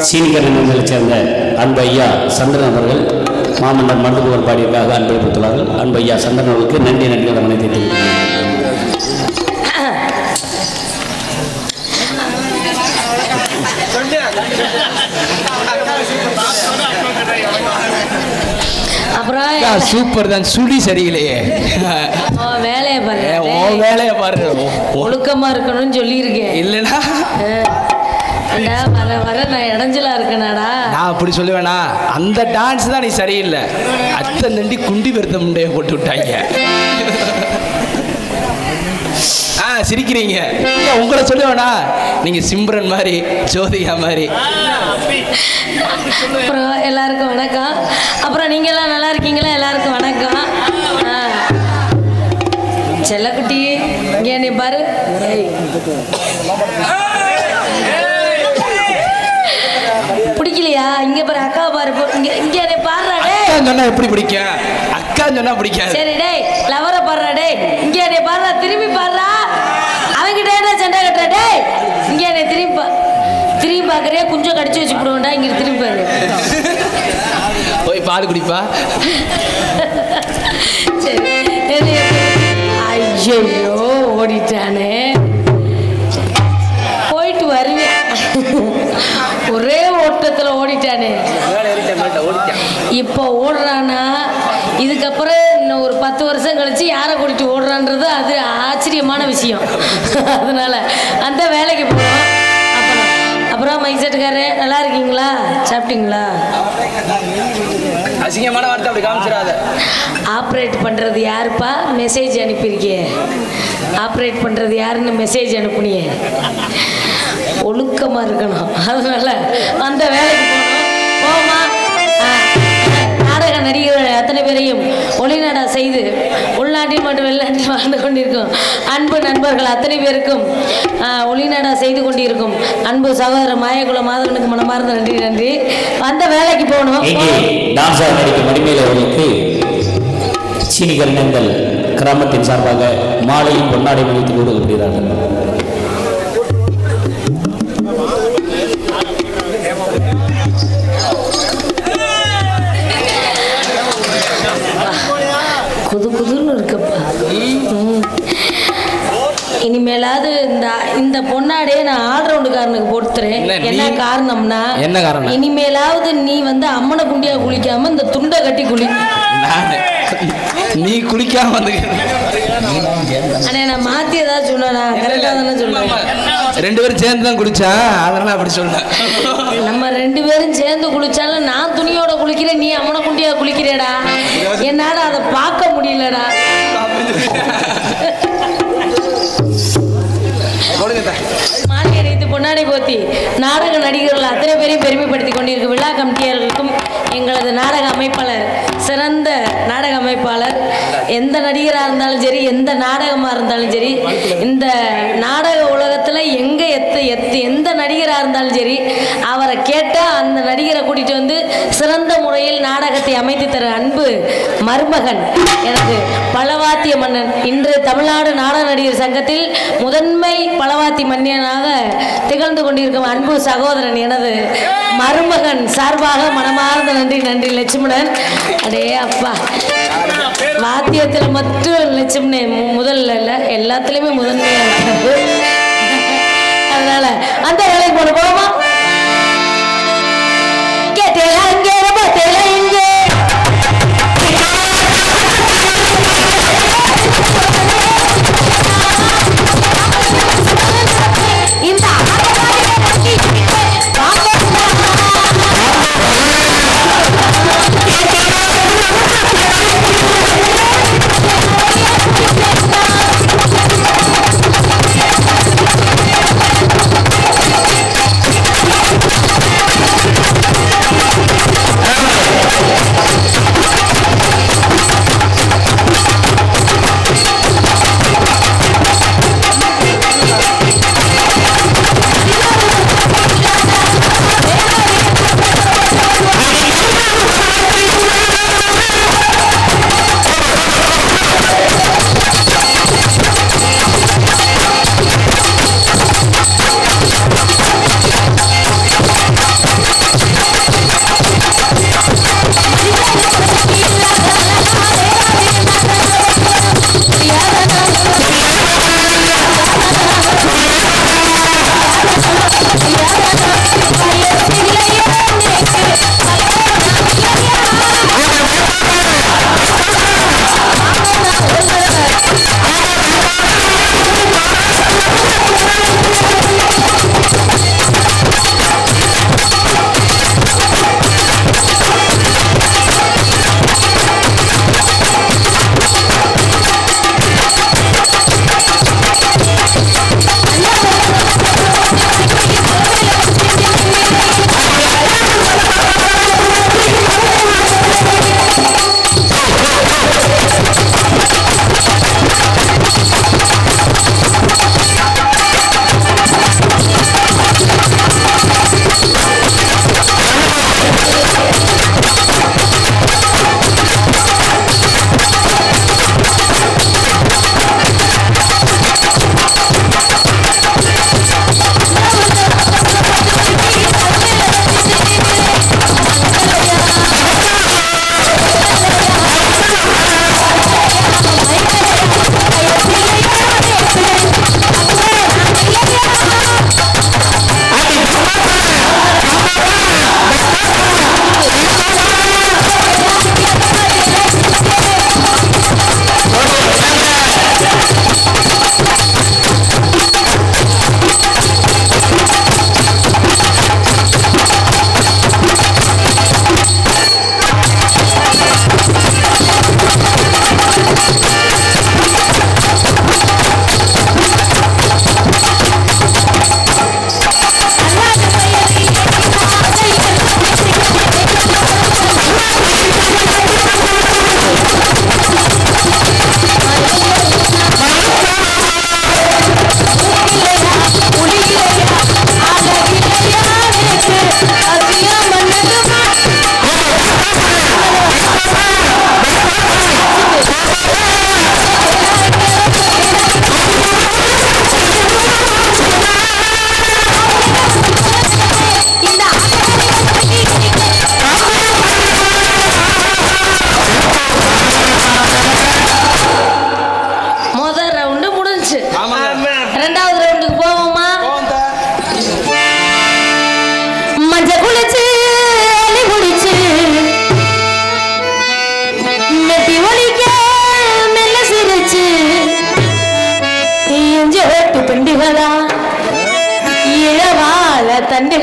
சீனிகரனைச் சேர்ந்த அன்பு ஐயா சந்திரன் அவர்கள் மாமன்னர் மருதுபுகழ் பாடியதற்காக அன்பளித்துள்ளார்கள். அன்பு ஐயா சந்திரன் அவர்களுக்கு நன்றி நன்றிகள் வணக்கத்தை தெரிவிக்கிறேன். அப்புறம் சூப்பர் தான். சுடி சரியில்லையே, வேலையை பாரு, வேலையை பாரு. ஒழுக்கமா இருக்கணும்னு சொல்லியிருக்கேன். இல்லைன்னா வர வர நான் இடைஞ்சலா இருக்கேனாடா. நான் அப்படி சொல்லுவேனா? அந்த டான்ஸ் தான் நீ சரியில்லை. அத்தை நண்டி குண்டி பெருத்த முண்டைய போட்டு விட்டாங்க. சிரிக்கிறீங்க. உங்களை சொல்லுவேனா? நீங்க சிம்ரன் மாதிரி, ஜோதிகா மாதிரி. அப்புறம் எல்லாருக்கும் வணக்கம். அப்புறம் நீங்க எல்லாம் நல்லா இருக்கீங்களா? எல்லாருக்கும் வணக்கம். செல்லக்குட்டி இங்கே நீ பாரு. பிடிக்கலையா? இங்க பாரு, அக்கா பாரு. இங்க நீ பாருடா. டேய் சொன்னா எப்படி பிடிக்கும்? அக்கா சொன்னா பிடிக்காது. சரி டேய், லவரை பாருடா. டேய் இங்க நீ பாருடா, திரும்பி பாருடா. அவங்கிட்ட என்ன சண்டை கட்டுற? டேய் இங்க நீ திரும்பி பாக்குறியா? கொஞ்சம் கடிச்சு வச்சு போடுவோம்டா. இங்க திரும்பி பாரு. போய் பால் குடிப்பா. சரி. ஐயோ ஓடிட்டானே. போயிட்டு வருவேன். ஒரே ஓட்டத்துல ஓடிட்டானே. இப்போ ஓடுறானா? இதுக்கப்புறம் இன்னும் ஒரு 10 வருஷம் கழிச்சு யாரை கூட்டிட்டு ஓடுறான்றது அது ஆச்சரியமான விஷயம். அதனால அந்த வேலைக்கு போகிறோம். அப்புறம் மைக் செட்டுக்காரு நல்லா இருக்கீங்களா? சாப்பிட்டீங்களா? அசிங்கமான வார்த்தை அப்படி காமிச்சிடாத. ஆப்ரேட் பண்ணுறது யாருப்பா? மெசேஜ் அனுப்பியிருக்கே. ஆப்ரேட் பண்ணுறது யாருன்னு மெசேஜ் அனுப்புனியே. ஒழுக்கமாக இருக்கணும். அதனால அந்த வேலைக்கு போகணும். போமா நாடக நடிகர்கள் அத்தனை பேரையும் ஒளிநாடா செய்து உள்நாட்டில் மற்றும் வெளிநாட்டில் வாழ்ந்து கொண்டிருக்கும் அன்பு நண்பர்கள் அத்தனை பேருக்கும் ஒளிநாடா செய்து கொண்டிருக்கும் அன்பு சகோதரர் மாயகுல மாதவனுக்கு மனமார்ந்த நன்றி. நன்றி. அந்த வேலைக்கு போகணும். சீனிகரனங்கள் கிராமத்தின் சார்பாக மாலையும் பொன்னாடை வைத்து கொடுக்கப்படுகிறார்கள். புது புதுன்னு இருக்கப்பா. இனிமேலாவது இந்த பொன்னாடையே நான் ஆல்ரவுண்டுக்காரனுக்கு போட்டுறேன். என்ன காரணம்னா, இனிமேலாவது நீ அம்மனை குண்டியா குளிக்காம இந்த துண்டை கட்டி குளி. நீ குளிக்காம வந்து நான் மாத்தி ஏதாவது சொன்னா கரெக்டா தானே சொல்லுவேன். 2 பேரும் சேர்ந்து தான் குளிச்சா, அதனால அப்படி சொல்றேன். நம்ம 2 பேரும் சேர்ந்து குளிச்சாலும் நான் துணியோட குளிக்கிறேன், நீ அம்மனை குண்டியா குளிக்கிறேடா. என்னால அதை பார்க்க முடியலடா. மாலை அணிந்து பொன்னாடை போத்தி நாடக நடிகர்கள் அத்தனை பேரையும் பெருமைப்படுத்தி கொண்டிருக்கும் விழா கமிட்டியாளர்களுக்கும் எங்களது நாடக அமைப்பாளர், சிறந்த நாடக அமைப்பாளர், எந்த நடிகராக இருந்தாலும் சரி, எந்த நாடகமாக இருந்தாலும் சரி, இந்த நாடக உலகத்தில் எங்கே எந்த நடிகராக இருந்தாலும் சரி, அவரை கேட்டால் அந்த நடிகரை கூட்டிகிட்டு வந்து சிறந்த முறையில் நாடகத்தை அமைத்து தர அன்பு மருமகன், எனக்கு பலவாத்திய மன்னன், இன்று தமிழ்நாடு நாடக நடிகர் சங்கத்தில் முதன்மை பலவாத்தி மன்னனாக திகழ்ந்து கொண்டிருக்கும் அன்பு சகோதரன் எனது மருமகன் சார்பாக மனமார்ந்த நன்றி. நன்றி லட்சுமணன். அடே அப்பா, வாத்தியத்தில் மட்டும் லட்சுமணன் முதல்ல இல்லை, எல்லாத்துலேயுமே முதன்மையாக இருந்தது. அதனால அந்த வேலைக்கு போன போமா கேட்டேன். அங்கே இங்கே இந்த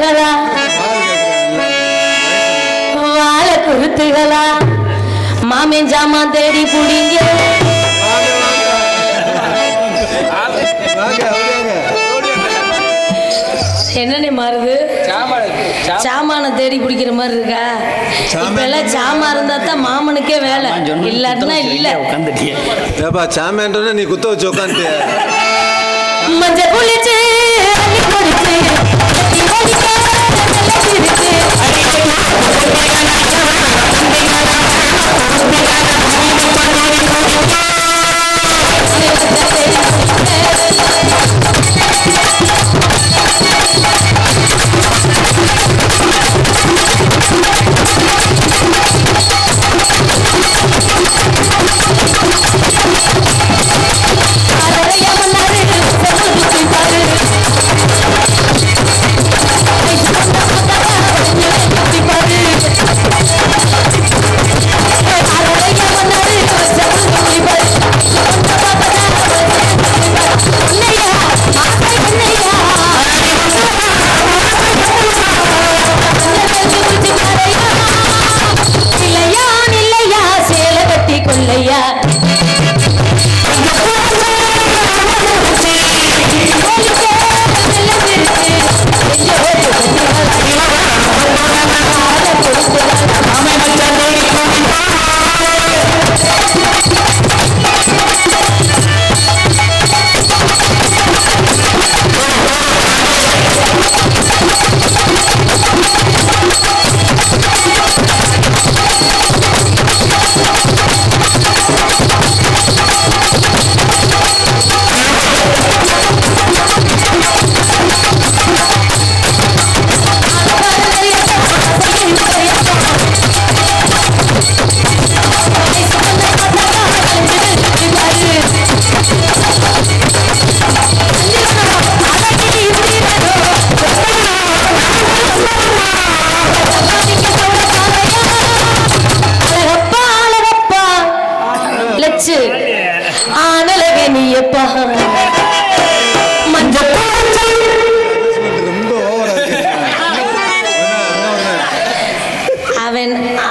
குருத்துகளா வாழ குருத்துகளா மாமன் ஜாமான் தேடி புடிங்க என்னன்னு மாறுது சாமான தேடி பிடிக்கிற மாதிரி இருக்கா இப்ப எல்லாம் சாமா இருந்தா தான் மாமனுக்கே வேலை இல்லாட்டினா இல்ல உட்காந்துட்டியா சாமான் நீ குத்த வச்சு உட்காந்துட்டிய மஞ்ச குளிச்சு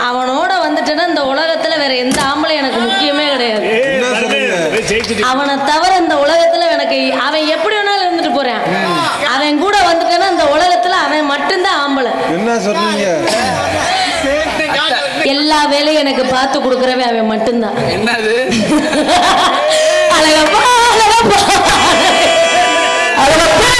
அவனோட வந்துட்டேன்னா இந்த உலகத்துல வேற எந்த ஆம்பளை எனக்கு முக்கியமே கிடையாது. அவனை தவிர இந்த உலகத்துல எனக்கு அவன் எப்படி வேணாலும் இருந்துட்டு போறேன். அவன் கூட வந்துட்டேன்னா இந்த உலகத்துல அவன் மட்டும்தான் ஆம்பளை. என்ன சொல்றீங்க? எல்லா வேலையும் எனக்கு பார்த்து கொடுக்கறவே அவன் மட்டும்தான். என்னது அழகப்பா அழகப்பா அழகப்பா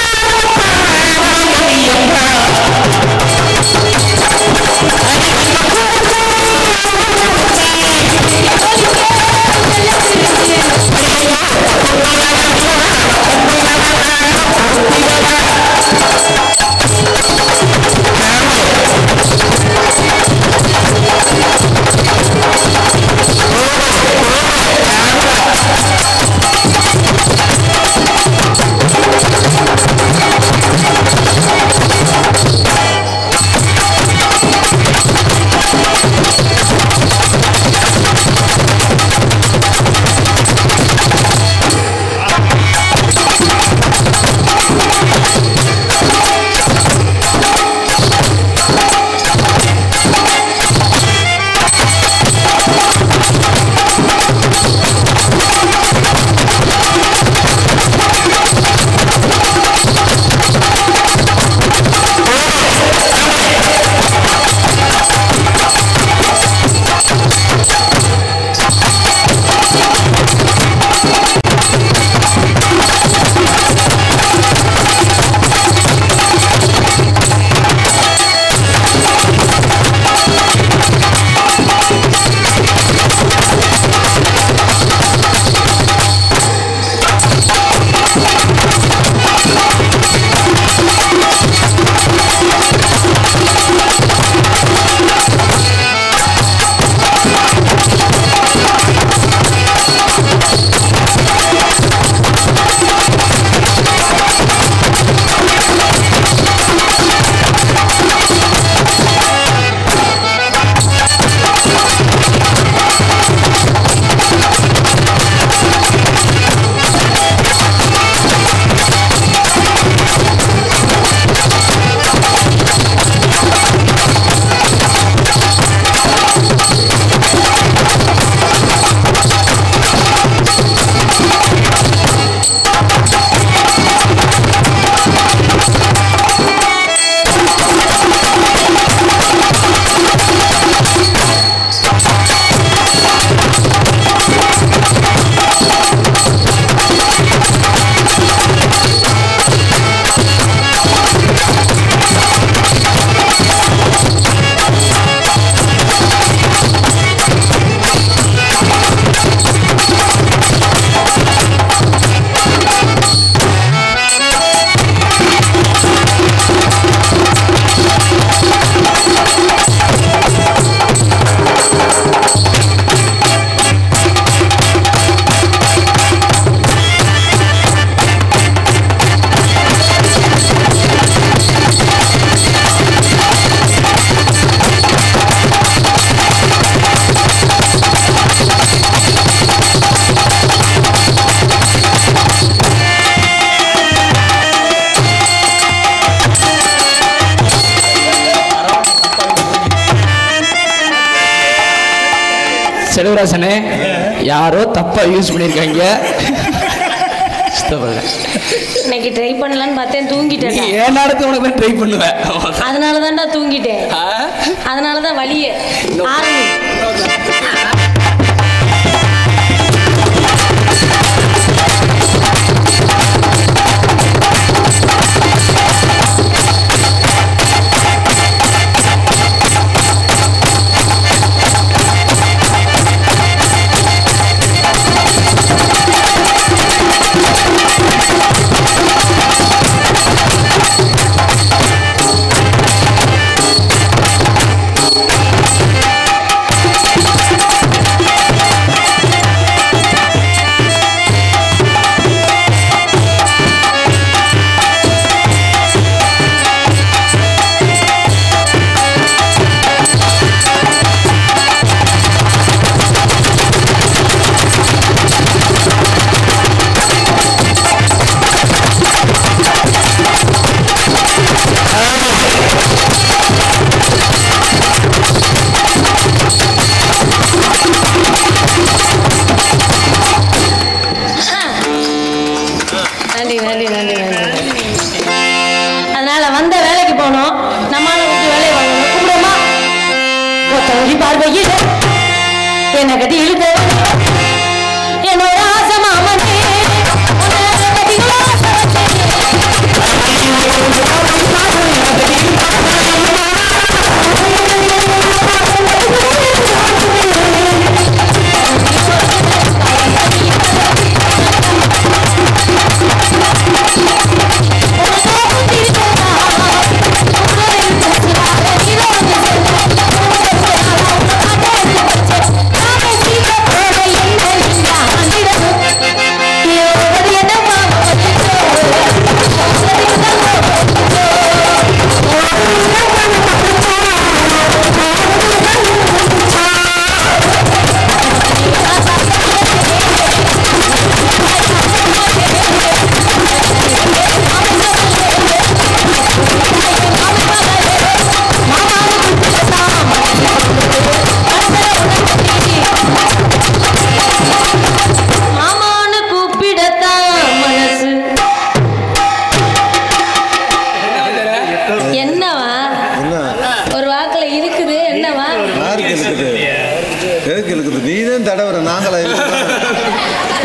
செல்வராசனே யாரோ தப்பா யூஸ் பண்ணியிருக்காங்க. இன்னைக்கு ட்ரை பண்ணலான்னு பார்த்தேன், தூங்கிட்டேன். ஏன் நடத்து உனக்கு ட்ரை பண்ணுவேன், அதனால தான்டா தூங்கிட்டேன். அதனால தான் வலியே ஆரம்பி. அதனால வந்த வேலைக்கு போனோம், நம்மளால விட்டு வேலையை வாங்கணும். கூப்பிடுமா ஒத்தவழி பார்வையில் என்னை கட்டி இழுக்க என்னோட ஆசை மாமனே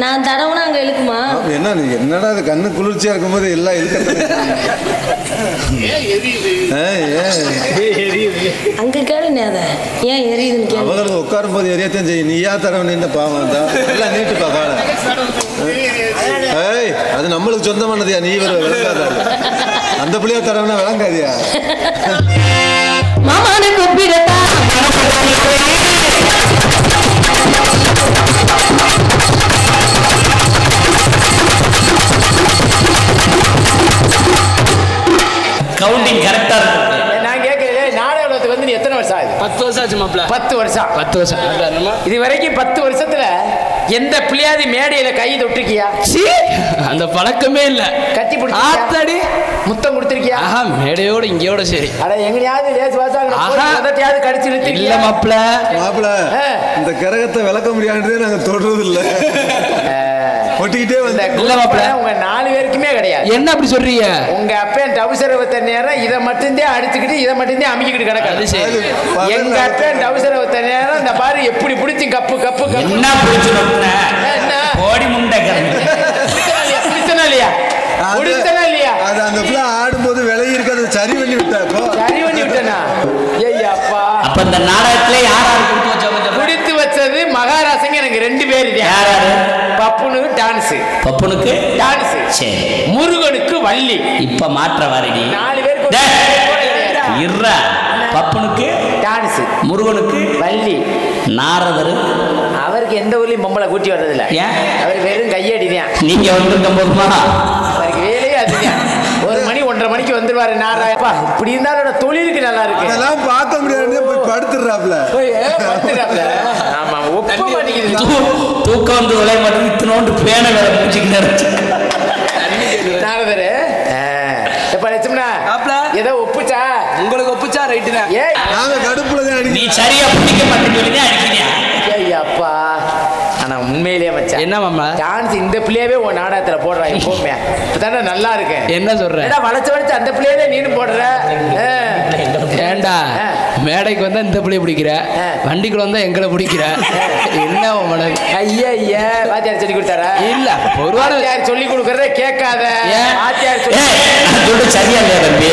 நான் தடவுனா அங்க இழுக்குமா? என்ன என்னடா அது கண்ணு குளிர்ச்சியா இருக்கும்போது எல்லாம் அங்க கேளுங்க, அத ஏன் எரியுதுன்னு கேளு. அவங்களுக்கு உட்காரும் போது எரியத்தான் செய்யும். நீயா தடவை நின்று பாவம் தான் எல்லாம் நீட்டுப்பா கால. ஏய் அது நம்மளுக்கு சொந்தமானதியா, நீ வர விளங்காத. அந்த பிள்ளையா தடவைனா விளங்காதியா? மாமான கூப்பிடத்தா கவுண்டிங் கரெக்டா இருக்கு. நான் கேட்கிறேன், நாடகத்துக்கு வந்து நீ எத்தனை வருஷம் ஆகுது? 10 வருஷம் ஆச்சு மாப்பிள்ள. 10 வருஷம். 10 வருஷம் இது வரைக்கும் 10 வருஷத்துல எந்த பிள்ளையாதி மேடையில கை தொட்டிருக்கியா? அந்த பழக்கமே இல்ல. கட்டி பிடிச்சி ஆத்தாடி முத்தம் கொடுத்திருக்கியா? ஆஹா, மேடையோட இங்கயோட சரி. அட எங்கயாவது லேஸ் வாசாங்க கடிச்சு இல்ல மாப்பிள்ள. மாப்பிள்ள இந்த கிரகத்தை விளக்க முடியாதே நாங்க தொடர்றது இல்ல. ஒட்டிக்கிட்டே வந்த இல்ல மாப்பிள்ள, உங்க 4 பேருக்குமே கிடையாது. என்ன அப்படி சொல்றீங்க? உங்க அப்பன் டவுசர் வத்த நேரம் இதை மட்டும்தான் அடிச்சுக்கிட்டு இதை மட்டும்தான் அமுக்கிக்கிட்டு கிடக்காது. எங்க அப்பன் டவுசர் வத்த நேரம் இந்த பாரு எப்படி பிடிச்சி கப்பு கப்பு கப்பு என்ன பிடிச்சு ஓடி முண்டை பிடிச்சனா இல்லையா? பிடிச்சனா இல்லையா? அது அந்த பிள்ளை ஆடும்போது விலகி இருக்கு, அதை சரி பண்ணி விட்டாக்கோ. சரி பண்ணி விட்டனா? ஏய்யாப்பா, அப்ப இந்த நாடகத்துல யார் கொடுத்து வச்சா? குடித்து வச்சது மகாராசங்க. எனக்கு 2 பேர். பப்புனுக்கு டான்ஸ், பப்புனுக்கு டான்ஸ், சரி, முருகனுக்கு வள்ளி. இப்ப மாற்ற வாரடி 4 பேருக்கு இர்ரா. பப்புனுக்கு டான்ஸ், முருகனுக்கு வள்ளி. நாரதரு அவருக்கு எந்த ஊர்லயும் பொம்பளை கூட்டி வர்றதில்ல. ஏன்? அவர் வெறும் கையடிதான். நீங்க வந்திருக்க போதுமா? அவருக்கு வேலையே அதுதான். 1 மணி 1:30 மணிக்கு வந்துருவாரு. நாராயப்பா இப்படி இருந்தாலும் தொழிலுக்கு நல்லா இருக்கு. அதெல்லாம் பார்க்க முடியாது, போய் படுத்துறாப்ல. ஆமா, ஒப்ப மாட்டேங்குது. தூக்கம் வந்து விளைய மாட்டேங்குது. இத்தனோண்டு பேன வேற மூச்சுக்கு நினைச்சு நாரதரு ஏதோ ஒப்புச்சா? உங்களுக்கு ஒப்புச்சா? ரைட்டு தான். ஏய் நாங்க கடுப்புல தான் நீ சரியா பிடிக்க மாட்டேன்னு சொல்லி தான் அடிக்கிறியா? ஐயப்பா வச்சா என்ன மாமா டான்ஸ் இந்த பிள்ளையவே உன் நாடகத்துல போடுறா எப்பவுமே இப்பதானே நல்லா இருக்கேன். என்ன சொல்ற வளைச்சு அந்த பிள்ளையவே நீனு போடுற. ஏண்டா மேடைக்கு வந்தா இந்த பிள்ளைய பிடிக்கிற, வண்டிக்குள்ள வந்தா எங்களை பிடிக்கிற, என்ன மனது? ஐயா ஐயா வாத்தியார் சொல்லி கொடுத்தாரா? இல்ல பொதுவான சொல்லி கொடுக்கறத கேட்காத. வாத்தியார் சரியா இல்லையா தம்பி?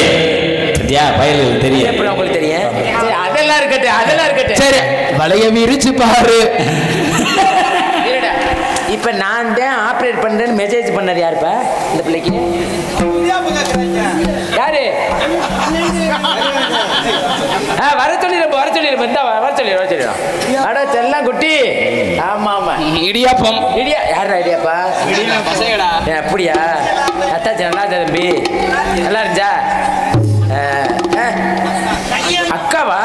பயலுக்கு தெரியும், எப்படி உங்களுக்கு தெரியும்? சரி அதெல்லாம் இருக்கட்டும். சரி வளைய விரிச்சு பாரு. இப்ப நான் தான் ஆப்ரேட் பண்றேன்னு மெசேஜ் பண்ணது யாருப்பா இந்த பிள்ளைக்கு? யாரு? வர சொல்லிடுறோம். அட செல்லம் குட்டி. ஆமா இடியாப்பம். யாரா இடியாப்பா? அப்படியா? அத்தாச்சி நல்லா இருந்தா தம்பி? நல்லா இருந்துச்சா? அக்காவா?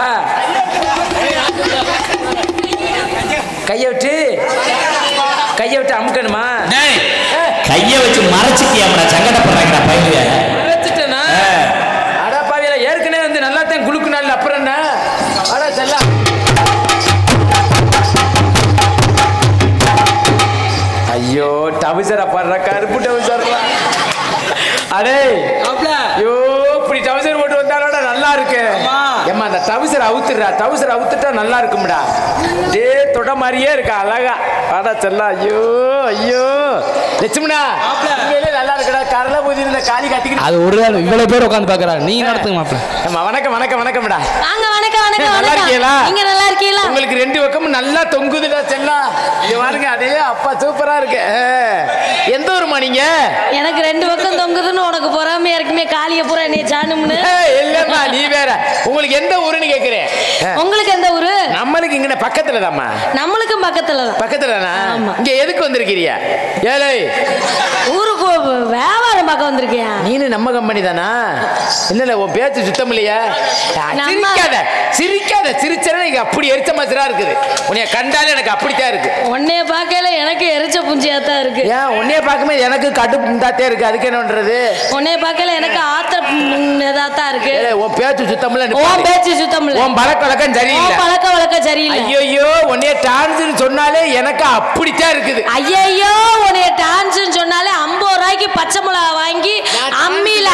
கைய விட்டு அமுக்கணுமா? கைய வச்சு மறைச்சிட்டியாம்டா, சங்கடப்படுறாங்கடா பையன். மறைச்சிட்டேனா? அடா பாவியா, ஏற்கனவே வந்து நல்லா தான் குளுக்கு நாள். அப்புறம் என்ன? அடா செல்லா ஐயோ டவுசரா பாடுற, கருப்பு டவுசர்ல. அடே ஐயோ இப்படி டவுசர் போட்டு வந்தாலோட நல்லா இருக்கு. ஏமா அந்த டவுசர் அவுத்துட்டா நல்லா இருக்கும்டா. டே தொட மாதிரியே இருக்கா அழகா. ஆடா செல்லா. ஐயோ லட்சுமணா நல்லா இருக்குடா. கரல பூஜை இந்த காலி கட்டிக்கிட்டு அது ஒரு நாள் இவ்வளவு பேர் உட்காந்து பாக்குறாங்க. நீங்க நடத்துங்க மாப்பிள்ள. வணக்கம்டா. நல்லா இருக்கீங்களா? நீங்க நல்லா இருக்கீங்களா? உங்களுக்கு ரெண்டு பக்கமும் நல்லா தொங்குதுடா செல்லா. இங்க பாருங்க, அதே அப்பா சூப்பரா இருக்கு. எந்த ஊருமா நீங்க? எனக்கு ரெண்டு பக்கம் தொங்குதுன்னு உனக்கு பொறாமையா இருக்குமே, காலிய பூரா நீ சாணும்னு. இல்லம்மா நீ வேற. உங்களுக்கு எந்த ஊருன்னு கேக்குறேன். உங்களுக்கு எந்த ஊரு? நம்மளுக்கு இங்க பக்கத்துல தான்மா. நம்மளுக்கும் பக்கத்துல தான். பக்கத்துல தானா? இங்க எதுக்கு வந்திருக்கிறியா? ஏலே ஊருக்கு வியாபாரம் பார்க்க வந்திருக்கியா? நீனு நம்ம கம்பெனி தானா? இல்ல உன் பேச்சு சுத்தம் இல்லையா? சிரிக்காத சிரிச்சா அப்படி எரிச்ச மாதிரியா இருக்குது. உன்னைய கண்டாலே எனக்கு அப்படித்தான் இருக்கு. உன்னைய பார்க்கல எனக்கு எரிச்ச புஞ்சியா தான் இருக்கு. ஏன் உன்னைய பார்க்கும்போது எனக்கு கடுப்புந்தாத்தே இருக்கு. அதுக்கு என்ன பண்றது? உன்னைய பார்க்கல எனக்கு ஆத்திரதான் இருக்கு. உன் பேச்சு சுத்தம் இல்ல. உன் பேச்சு சுத்தம் இல்ல. உன் பழக்க வழக்கம் சரியில்லை. பழக்க வழக்கம் சரியில்லை. ஐயோ உன்னைய டான்ஸ்னு சொன்னாலே எனக்கு அப்படித்தான் இருக்குது. ஐயோ உன்னைய டான்ஸ்னு சொன்னாலே 50 ரூபாய்க்கு பச்சை மிளகா வாங்கி அம்மியில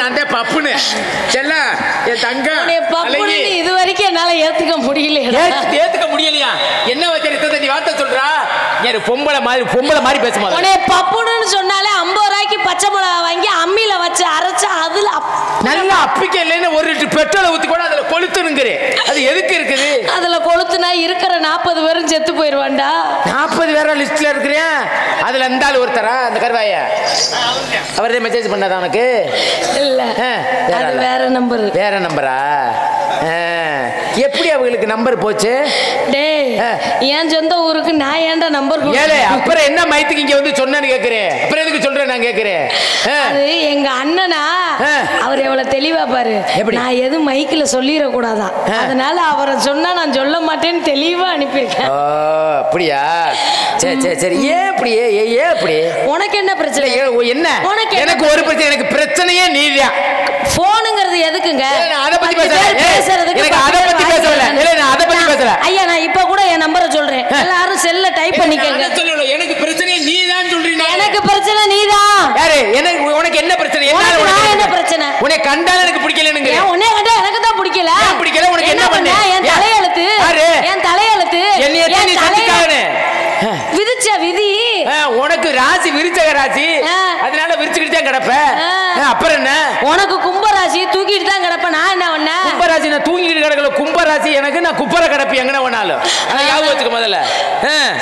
நான் பப்புன்னு செல்ல என் தங்க இது வரைக்கும் என்னால ஏத்துக்க முடியலையா? என்ன வச்சு நீ வார்த்தை சொல்றா? பொம்பளை மாதிரி பேச உன்னைய பப்புன்னு சொன்னாலே 50 ரூபாய்க்கு பச்சை மிளகா வாங்கி அம்மியில வச்சு அரைச்சு அதுல நல்லா அப்பிக்க இல்லைன்னு 1 லிட்டர் பெட்ரோலை ஊத்தி கூட அதுல கொளுத்துனுங்கிறேன். அது எதுக்கு இருக்குது? அதுல கொளுத்துனா இருக்கிற 40 பேரும் செத்து போயிருவான்டா. 40 பேரா லிஸ்ட்ல இருக்கிறேன். அதுல இருந்தாலும் ஒருத்தரா அந்த கருவாய அவரே மெசேஜ் பண்ணதா உனக்கு? இல்ல அது வேற நம்பரா? எப்படி அவங்களுக்கு நம்பர் போச்சு? டேய் என் சொந்த ஊருக்கு நான் ஏன்டா நம்பர் ஏலே அப்புறம் என்ன மைத்துக்கு இங்க வந்து சொன்னேன்னு கேக்குறேன். அப்புறம் எதுக்கு சொல்றேன் நான் கேக்குறேன். அது எங்க அண்ணனா அவர் எவ்வளவு தெளிவா பாரு. நான் எதுவும் மைக்கில் சொல்லிட கூடாதான். அதனால அவரை சொன்னா நான் சொல்ல மாட்டேன்னு தெளிவா அனுப்பியிருக்கேன். அப்படியா? சரி ஏன் அப்படி? ஏன் அப்படி? உனக்கு என்ன பிரச்சனை? என்ன எனக்கு ஒரு பிரச்சனை. எனக்கு பிரச்சனையே நீதான். போனுங்கிறது எதுக்குங்க? அதை பத்தி பேசல. ஐயா நான் இப்ப கூட என் நம்பரை சொல்றேன். எல்லாரும் செல்ல டைப் பண்ணிக்கங்க. எனக்கு பிரச்சனை நீதான் சொல்றீங்க. எனக்கு பிரச்சனை நீதான். யாரு? எனக்கு உனக்கு என்ன பிரச்சனை? என்ன பிரச்சனை? உன்னை கண்டால எனக்கு பிடிக்கலனுங்க. உன்னை கண்டா எனக்கு தான் பிடிக்கல. உனக்கு என்ன பண்ண? என் தலையெழுத்து. என் தலையெழுத்து. விதிச்ச விதி. உனக்கு ராசி விருச்சக ராசி. அதனால விரிச்சுக்கிட்டு தான் கிடப்ப. அப்புறம் என்ன? உனக்கு கும்பராசி தூக்கிட்டு தான் கிடப்ப. நான் என்ன பண்ண? கும்பராசி நான் தூங்கிட்டு கிடக்கல. கும்பராசி எனக்கு நான் குப்பர கிடப்பி எங்கன வேணாலும். ஞாபகம் வச்சுக்க முதல்ல.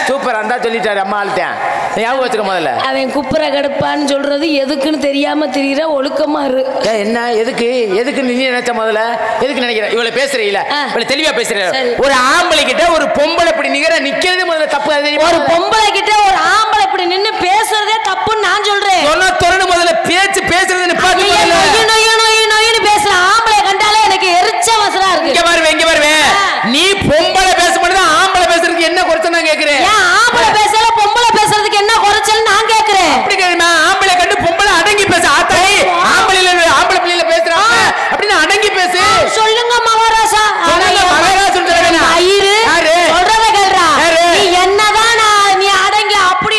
சூப்பர் அந்த சொல்லிட்டாரு அம்மா ஆள்தான். ஞாபகம் வச்சுக்க முதல்ல. அவன் குப்பர கிடப்பான்னு சொல்றது எதுக்குன்னு தெரியாம தெரியற ஒழுக்கமா இரு. என்ன எதுக்கு நீ நினைச்ச முதல்ல? எதுக்கு நினைக்கிற? இவ்வளவு பேசுறீல இவ்வளவு தெளிவா பேசுற. ஒரு ஆம்பளை கிட்ட ஒரு பொம்பளை இப்படி நிகர நிக்கிறது முதல்ல தப்பு. ஒரு பொம்பளை கிட்ட ஒரு ஆம்பளை இப்படி நின்னு பேசுறதே தப்புன்னு நான் சொல்றேன். சொன்ன தொடர்ந்து முதல்ல பேசுறது நிப்பாட்டு. பேசுற ஆம்பளை கண்டாலே எனக்கு எரிச்ச வசரா இருக்கு. இங்க வருவேன். நீ பொம்பளை பேசும்போது ஆம்பளை பேசுறதுக்கு என்ன குறைச்சல் நான் கேக்குறேன். ஆம்பளை பேசல பொம்பளை பேசுறதுக்கு என்ன குறைச்சல் நான் கேக்குறேன். அப்படி கேக்குறேன். ஆம்பளை கண்டு பொம்பளை அடங்கி பேச. ஆத்தாடி ஆம்பளை பிள்ளைல பேசுறாங்க அப்படின்னு அடங்கி பேசு. சொல்லுங்க மகாராஜா. மகாராஜா சொல்றேன். சொல்றத கேளுடா. நீ என்னதான் நீ அடங்கி அப்படி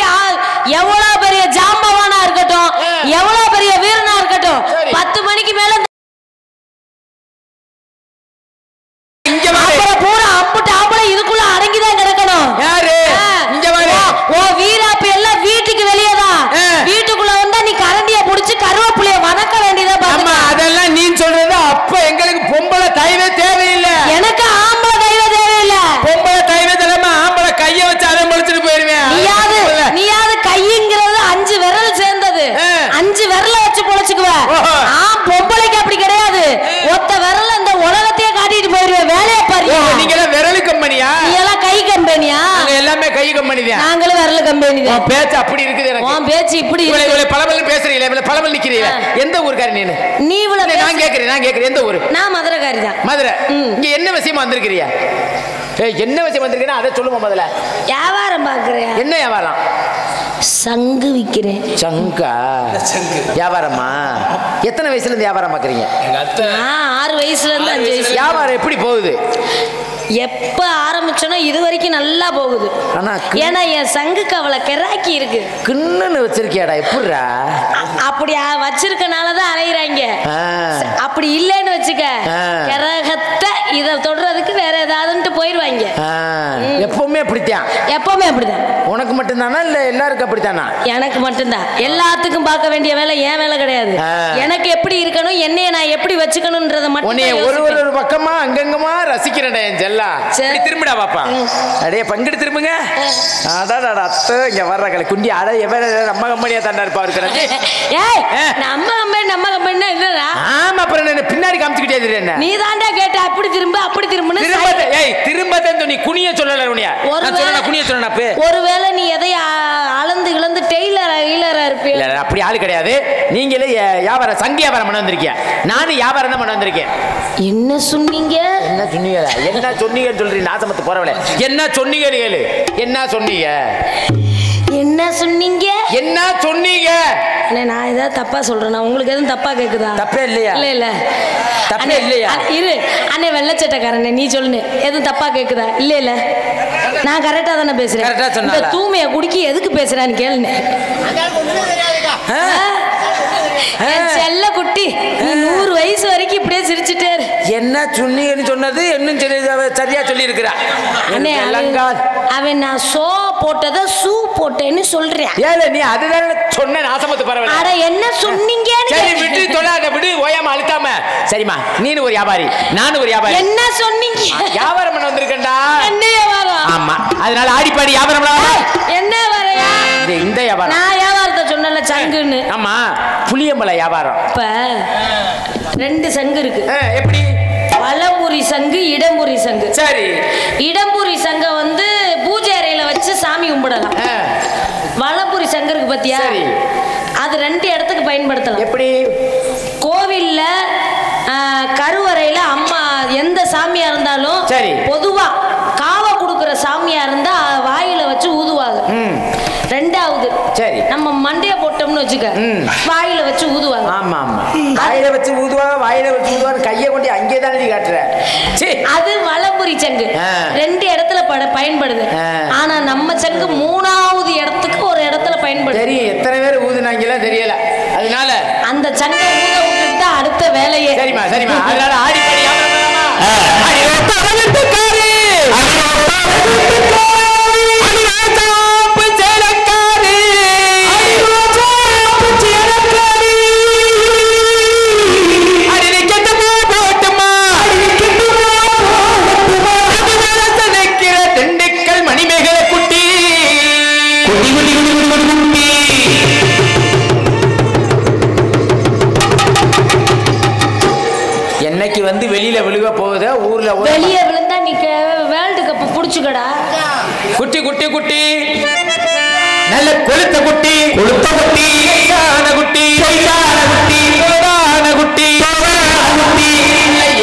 கம்பெனி தான். உன் பேச்சு அப்படி இருக்குது எனக்கு. உன் பேச்சு இப்படி இருக்கு. இவ்வளவு பளபளன்னு பேசுறீங்களே, இவ்வளவு பளபளன்னு நிக்கிறீங்க. எந்த ஊர்க்காரி நீ? நீ இவ்வளவு நான் கேக்குறேன் எந்த ஊரு? நான் மதுரைக்காரி தான். மதுரை. இங்க என்ன விஷயமா வந்திருக்கிறியா? என்ன விஷயம் வந்திருக்கீங்கன்னா அதை சொல்லுமா முதல்ல. வியாபாரம் பாக்குறேன். என்ன வியாபாரம்? சங்கு விக்கிறேன். சங்கா வியாபாரமா? எத்தனை வயசுல இருந்து வியாபாரம் பாக்குறீங்க? 6 வயசுல இருந்து 5 வயசு. வியாபாரம் எப்படி போகுது? எப்ப ஆரம்பிச்சனோ இது வரைக்கும் நல்லா போகுது. ஏன்னா என் சங்குக்கு அவளை கெராக்கி இருக்கு. கிண்ணு வச்சிருக்கியாடா? எப்படிடா? அப்படி வச்சிருக்கனாலதான் அலையிறாங்க. அப்படி இல்லைன்னு வச்சுக்க, கரகத்தை இத தொடுறதுக்கு வேற ஏதாவதுன்ட்டு போயிருவாங்க. எப்பவுமே அப்படித்தான். எப்பவுமே அப்படிதான். உனக்கு மட்டும்தானா இல்ல எல்லாருக்கும் அப்படித்தானா? எனக்கு மட்டும்தான். எல்லாத்துக்கும் பார்க்க வேண்டிய வேலை என் வேலை கிடையாது. எனக்கு எப்படி இருக்கணும், என்னைய நான் எப்படி வச்சுக்கணும்ன்றத மட்டும் ஒரு பக்கமா அங்கங்கமா ரசிக்கிறேன் என் செல்லா. திரும்பிடா பாப்பா. அடைய பங்கிட்டு திரும்புங்க. அதான் அத்தை இங்க வர்ற குண்டி அட நம்ம கம்பெனியா தாண்டா இருப்பா இருக்கிறேன். நம்ம கம்பெனி என்னடா? ஆமா, அப்புறம் என்ன பின்னாடி காமிச்சுக்கிட்டே என்ன? நீ தாண்டா கேட்ட அப்படி திரும்ப அப்படி திரும்புன்னு. திரும்ப நீ குனிய சொல்லல. குனிய சொன்னா ஒருவேளை நீ எதை அளந்து இழந்து டெய்லரா இருப்பீங்க. அப்படி ஆளு கிடையாது. நீங்களே வியாபாரம் சங்கி வியாபாரம் பண்ண வந்திருக்கீங்க. நானும் வியாபாரம் தான் பண்ண வந்திருக்கேன். என்ன சொன்னீங்க? என்ன சொன்னீங்கன்னு சொல்றீங்க? நாசமத்து போறவளே, என்ன சொன்னீங்க? என்ன சொன்னீங்க? நான் ஏதாவது தப்பா சொல்றேன்? உங்களுக்கு எதுவும் தப்பா கேக்குதா? தப்பே இல்லையா? இல்ல தப்பே இல்லையா? இரு அண்ணே, வெள்ளச்சட்டக்காரனே, நீ சொல்லுன்னு எதுவும் தப்பா கேக்குதா? இல்ல நான் கரெக்டா தானே பேசுறேன். இந்த தூமையை குடிக்கி எதுக்கு பேசுறான்னு கேளுன்னு. செல்ல குட்டி, நீ 100 வயசு வரைக்கும் இப்படியே சிரிச்சுட்டே என்ன சொன்னீங்கன்னு சொன்னது இன்னும் சரியா சொல்லி இருக்கிறா. அவன் நான் சோ போட்டத சூ போட்டேன்னு சொல்றேன். ஏல நீ அதுதான் சொன்ன. நாசமத்து பரவாயில்ல. அட என்ன சொன்னீங்க? சரி விட்டு தொடாத, விடு, ஓயாம அழுத்தாம. சரிமா, நீனு ஒரு வியாபாரி, நானும் ஒரு வியாபாரி. என்ன சொன்னீங்க? வியாபாரம் பண்ண வந்திருக்கேன்டா. என்ன வியாபாரம்? ஆமா, அதனால ஆடிப்பாடி வியாபாரம் என்ன வரையா? இந்த வியாபாரம் நான் வியாபாரத்தை சொன்னல சங்குன்னு. ஆமா, புளியம்பல வியாபாரம். இப்ப 2 சங்கு இருக்கு. எப்படி? வலம்புரி சங்கு, இடம்புரி சங்கு. சரி. இடம்புரி சங்க வந்து பூஜை அறையில வச்சு சாமி கும்பிடலாம். வலம்புரி சங்கு இருக்கு பத்தியா? அது 2 இடத்துக்கு பயன்படுத்தலாம். எப்படி? கோவில்ல கருவறையில அம்மா எந்த சாமியா இருந்தாலும் பொதுவா காவ கொடுக்கிற சாமியா இருந்தா வாயில வச்சு ஊதுவாங்க. 2வது நம்ம மண்டைய போட்டோம்னு வச்சுக்க, வாயில வச்சு ஊதுவாங்க. ஆமா ஆமா, வாயில வச்சு ஊதுவாங்க. கையை கொண்டு அங்கே தானே காட்டுற. அது வலம்புரி சங்கு. 2 இடத்துல பயன்படுது. ஆனா நம்ம சங்கு 3வது இடத்துக்கு ஒரு இடத்துல பயன்படுது. தெரியும், எத்தனை பேர் ஊதுனாங்களா தெரியல. அதனால அந்த சங்கை ஊத விட்டுட்டு அடுத்த வேலையே. சரிமா. அதனால ஆடிப்பாடி என்னைக்கு வந்து வெளியில விழுக போகுது ஊர்ல. வெளிய விழுந்தா நீ வேர்ல்ட் கப் புடிச்சுக்கடா. குட்டி குட்டி குட்டி நல்ல கொளுத்த குட்டி குட்டி குட்டி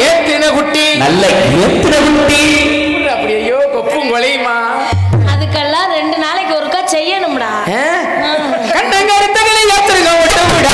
ஏத்தின குட்டி நல்ல ஏத்தின குட்டி. அப்படி ஐயோ கொப்பும் கொலையுமா. அதுக்கெல்லாம் 2 நாளைக்கு ஒருக்கா செய்யணும்டா. கண்டங்கருத்தகளை ஏத்துருங்க விட்டு விட.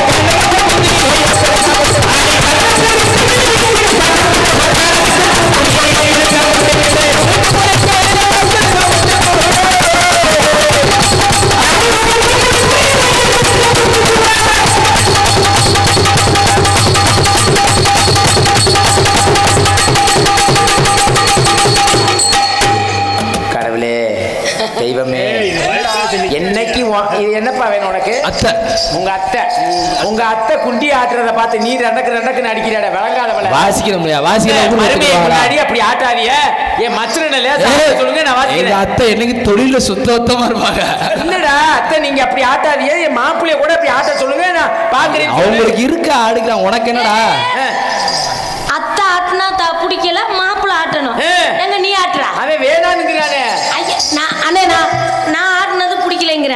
தெய்வமே, என்னைக்கு என்னப்பா வேணும் உனக்கு? அத்தை. உங்க அத்தை குண்டி ஆட்டுறத பார்த்து நீ ரெண்டக்கு அடிக்கிறாட விளங்காதவள. வாசிக்கிறோம் அப்படி ஆட்டாதிய. என் மச்சனல சொல்லுங்க, நான் வாசிக்கிறேன். அத்தை என்னைக்கு தொழில சுத்தமா இருப்பாங்க. என்னடா அத்தை நீங்க அப்படி ஆட்டாதிய, என் மாப்பிள்ளைய கூட அப்படி ஆட்ட சொல்லுங்க, நான் பாக்குறேன். அவங்களுக்கு இருக்க ஆடுகிறான், உனக்கு என்னடா? அத்தை ஆட்டினா பிடிக்கல, மாப்பிள்ளை ஆட்டணும். எங்க நீ ஆட்டுறா? அவன் வேணான்னுங்கிறானே. நான் ஆட்டினது பிடிக்கலைங்க.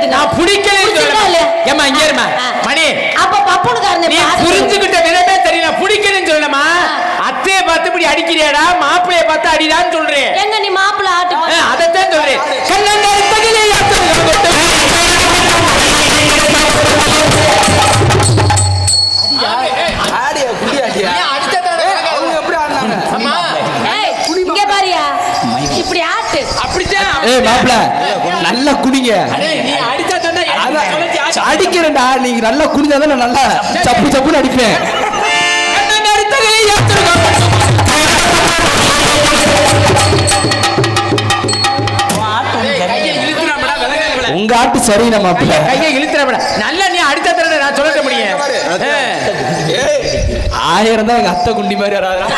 கேட்டுக்க. நான் பிடிக்கலன்னு சொல்லல. ஏம்மா இங்க இருமா. மணி. அப்ப பப்புனுக்காரனே நீ புரிஞ்சுக்கிட்ட விதமே தெரியல. பிடிக்கலன்னு சொல்லலமா. அத்தைய பார்த்து இப்படி அடிக்கிறியாடா, மாப்பிளைய பார்த்து அடிடான்னு சொல்றேன். எங்க நீ மாப்பிளை ஆட்டு. அதத்தான் சொல்றேன். கண்ணங்க தகிலே ஆடியா குடி ஆடியா அவங்க எப்படி ஆடுனாங்க? அம்மா இங்க பாரியா இப்படி ஆட்டு. அப்படிதான். ஏய் மாப்ள நல்லா குடிங்க. நீ அடிச்சா தானே அடிக்கிறேன்டா. நீங்க நல்லா குடிச்சா தான் நான் நல்லா சப்பு சப்புன்னு அடிப்பேன். உங்க ஆட்டு சரியில்லை மாப்ள. கையை இழுத்துறப்பட நல்லா நீ அடிச்சா தானே நான் சொல்ல முடியும். 1000 தான் எங்க அத்தை குண்டி மாதிரி வராதா?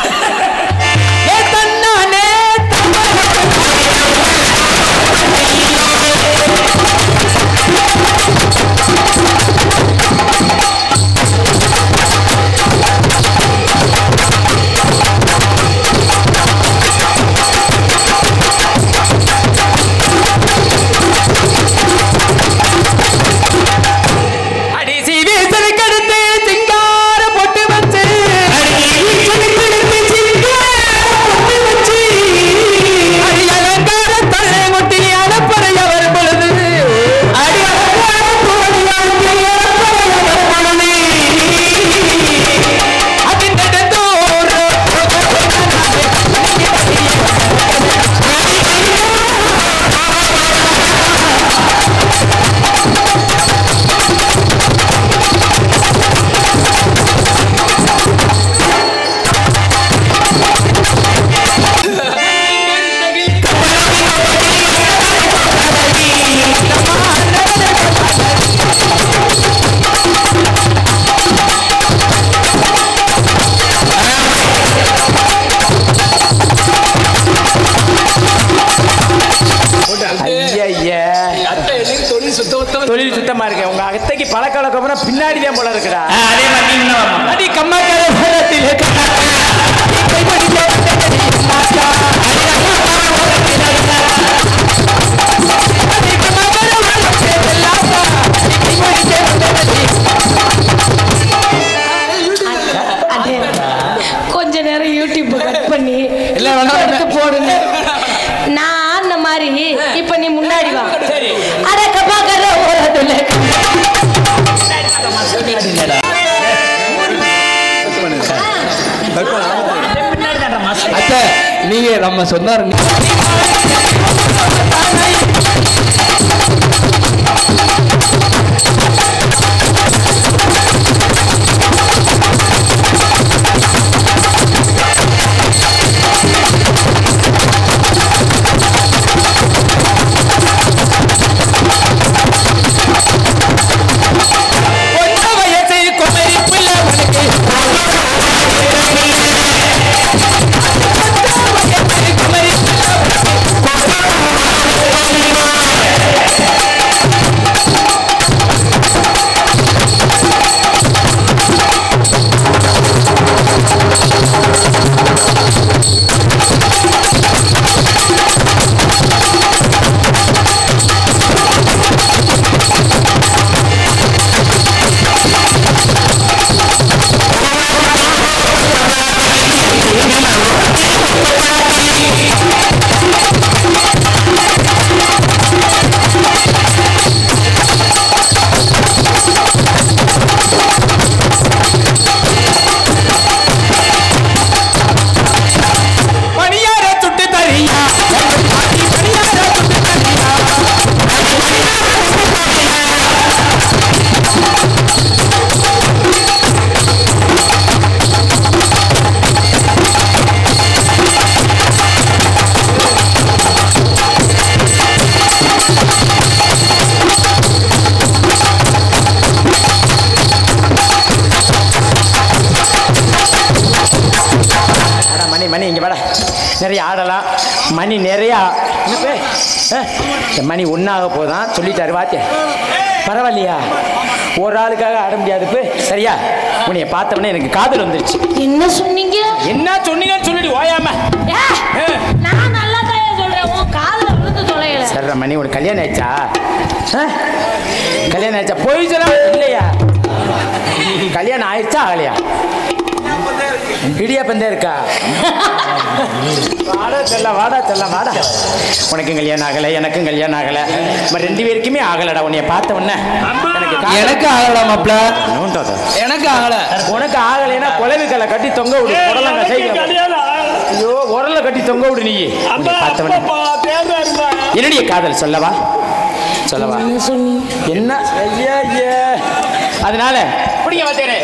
தொழில் சுத்தமா இருக்கு. உங்க அத்தைக்கு பழக்கவழக்கம் பின்னாடி தான் போல இருக்குடா. அதே மாதிரி அடி கம்மாக்கார கொஞ்ச நேரம் யூடியூப் கட் பண்ணி எடுத்து போடுங்க. நான் ஆன மாதிரி இப்ப நீ முன்னாடி வா. அட கப்பாக்கற ஓரதுல அத்தை நீங்க நம்ம சொன்னாரு. நிறைய ஆடலாம். மணி நிறையா மணி ஒன்றாக போதான் சொல்லிட்டாரு வாத்திய. பரவாயில்லையா, ஒரு ஆளுக்காக ஆட முடியாது. சரியா, உன்னைய பார்த்தவனே எனக்கு காதல் வந்துருச்சு. என்ன சொன்னீங்க? என்ன சொன்னீங்கன்னு சொல்லிட்டு ஓயாம. நான் நல்லா தான் சொல்றேன், உன் காதல விழுந்து தொலைல. சரி மணி உனக்கு கல்யாணம் ஆயிடுச்சா? கல்யாணம் ஆயிடுச்சா? போய் சொல்ல இல்லையா? கல்யாணம் ஆயிடுச்சா ஆகலையா? இடியாப்பந்தே இருக்கா? வாடா செல்லம் வாடா செல்லம் வாடா. உனக்கும் கல்யாணம் ஆகலை, எனக்கும் கல்யாணம் ஆகலை, நம்ம 2 பேருக்குமே ஆகலடா. உன்னைய பார்த்த உடனே எனக்கு ஆகல மாப்ள, எனக்கு ஆகல. உனக்கு ஆகலைன்னா குலவிக்கலை கட்டி தொங்க விடு. உடலாம் ஐயோ உடல கட்டி தொங்க விடு. நீ பார்த்தவன என்னுடைய காதல் சொல்லவா சொல்லவா என்ன? அதனால பிடிக்க மாட்டேனே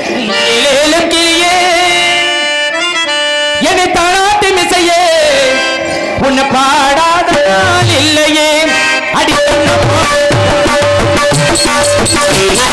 என்னை தானாட்டு மிசையே உன்னை பாடாத இல்லையே அடி Thank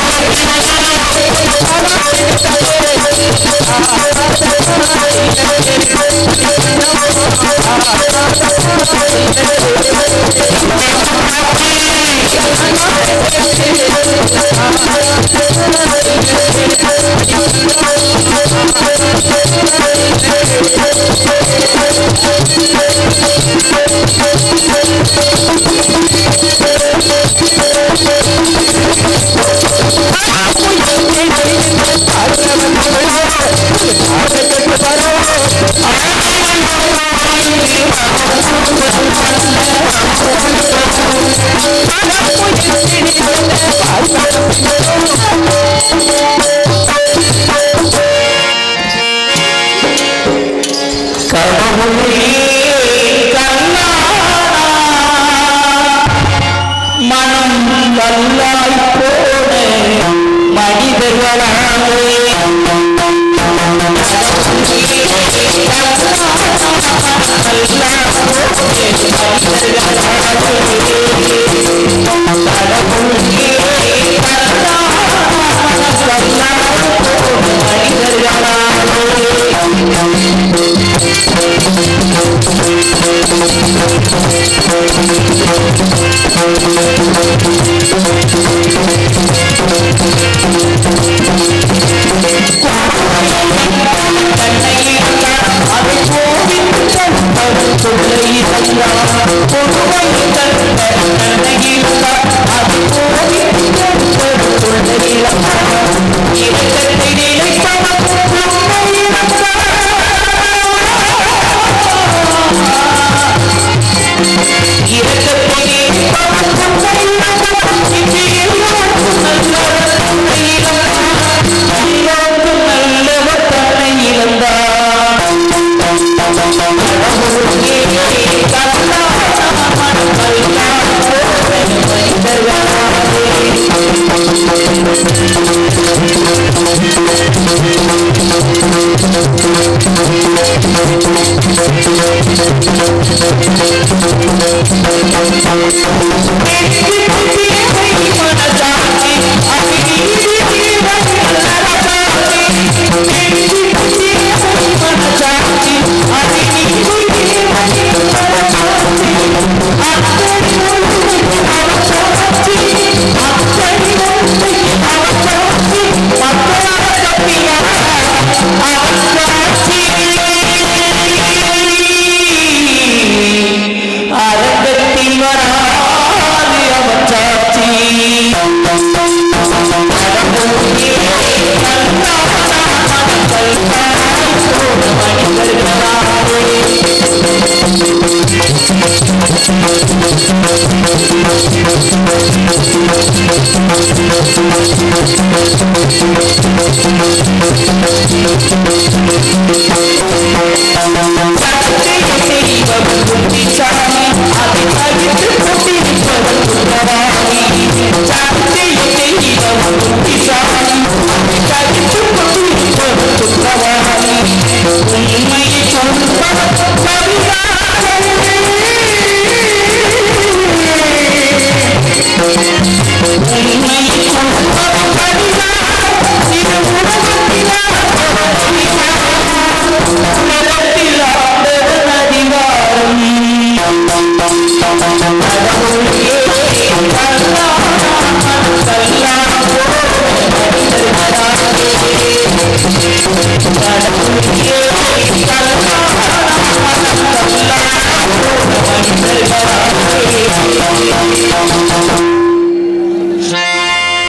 you. Thank you.